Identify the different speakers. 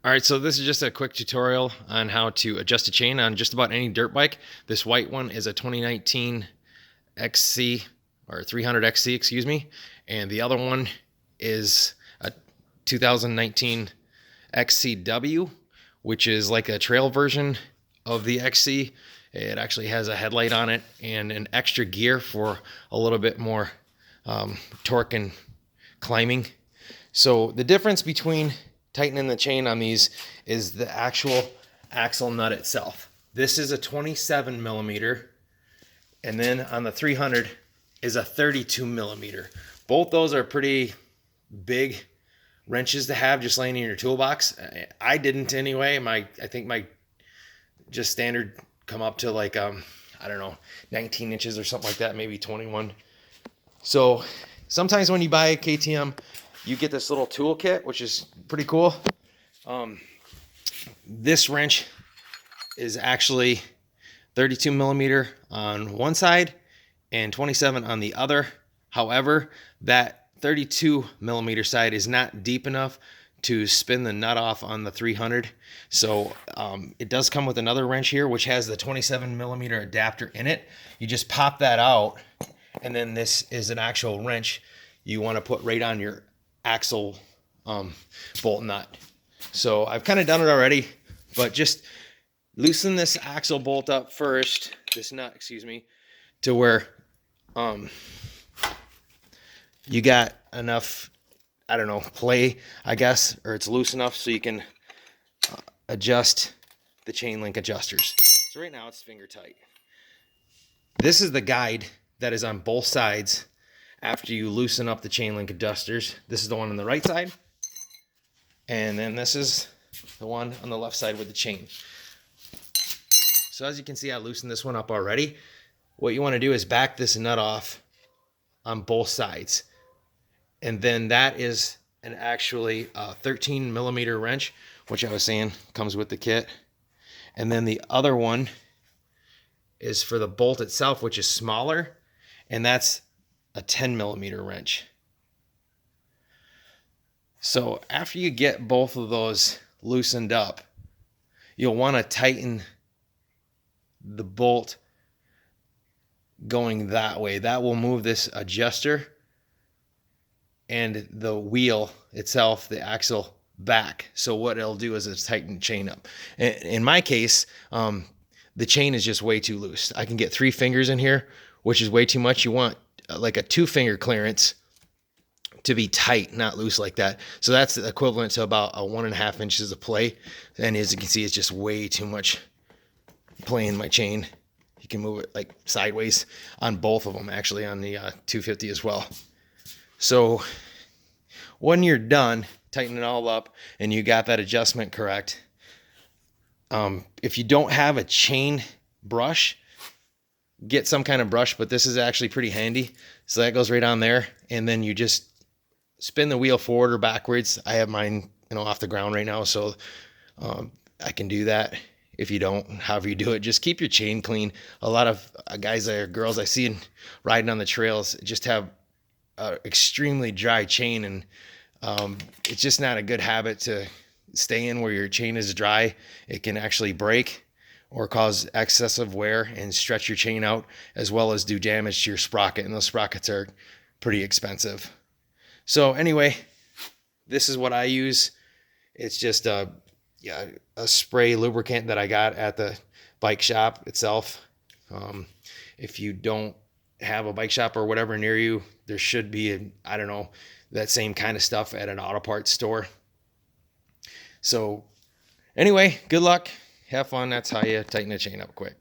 Speaker 1: All right, so this is just a quick tutorial on how to adjust a chain on just about any dirt bike. This white one is a 2019 XC or 300 XC, excuse me, and the other one is a 2019 XCW, which is like a trail version of the XC. It actually has a headlight on it and an extra gear for a little bit more torque and climbing. So the difference between tightening the chain on these is the actual axle nut itself. This is a 27 millimeter, and then on the 300 is a 32 millimeter. Both those are pretty big wrenches to have just laying in your toolbox. I didn't anyway. I think my just standard come up to like I don't know, 19 inches or something like that, maybe 21. So sometimes when you buy a KTM, you get this little tool kit, which is pretty cool. This wrench is actually 32 millimeter on one side and 27 on the other. However, that 32 millimeter side is not deep enough to spin the nut off on the 300. So it does come with another wrench here, which has the 27 millimeter adapter in it. You just pop that out, and then this is an actual wrench you want to put right on your axle bolt nut. So I've kind of done it already, but just loosen this axle bolt up first, this nut, excuse me, to where you got enough, I don't know, play, I guess, or it's loose enough so you can adjust the chain link adjusters. So right now it's finger tight. This is the guide that is on both sides after you loosen up the chain link adjusters. This is the one on the right side, and then this is the one on the left side with the chain. So as you can see, I loosened this one up already. What you want to do is back this nut off on both sides, and then that is an actually 13 millimeter wrench, which I was saying comes with the kit. And then the other one is for the bolt itself, which is smaller, and that's a 10 millimeter wrench. So after you get both of those loosened up, you'll want to tighten the bolt going that way. That will move this adjuster and the wheel itself, the axle, back. So what it'll do is it's tighten the chain up. In my case, the chain is just way too loose. I can get 3 fingers in here, which is way too much. You want like a 2-finger clearance to be tight, not loose like that. So that's equivalent to about a 1.5 inches of play. And as you can see, it's just way too much play in my chain. You can move it like sideways on both of them, actually on the 250 as well. So when you're done tightening it all up and you got that adjustment correct, if you don't have a chain brush, get some kind of brush, but this is actually pretty handy. So that goes right on there, and then you just spin the wheel forward or backwards. I have mine, off the ground right now, so I can do that. If you don't, however you do it, just keep your chain clean. A lot of guys or girls I see riding on the trails just have extremely dry chain, and it's just not a good habit to stay in where your chain is dry. It can actually break or cause excessive wear and stretch your chain out, as well as do damage to your sprocket, and those sprockets are pretty expensive. So anyway, this is what I use. It's just a spray lubricant that I got at the bike shop itself. If you don't have a bike shop or whatever near you, there should be that same kind of stuff at an auto parts store. So anyway, good luck. Have fun. That's how you tighten a chain up quick.